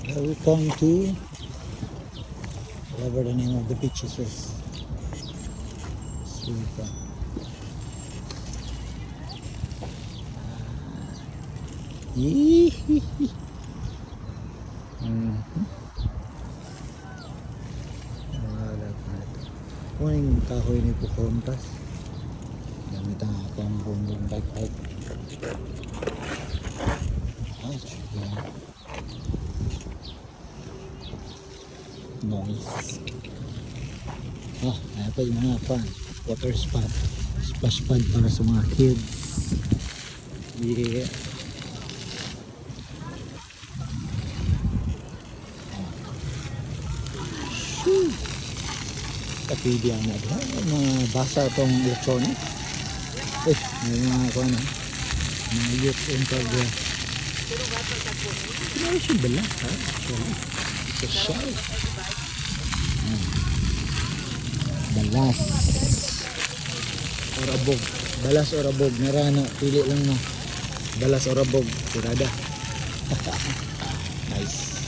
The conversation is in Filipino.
Welcome to whatever the name of the beach is. Suica. Yee-hee-hee. Wala pa ito. Kung yung kahoy ni Pukontas, gamit ang akong bumbong bike. Nice. Ayan pa yung mga water spot, splash pad para sa mga kids. Yeah. Kapili ang mga basa itong electronic. May mga mga youth in progress. Ano siya bala? It's a shell. Balas o rabog. Balas o rabog. Narana, pili lang na. Balas o rabog. Tirada. Nice.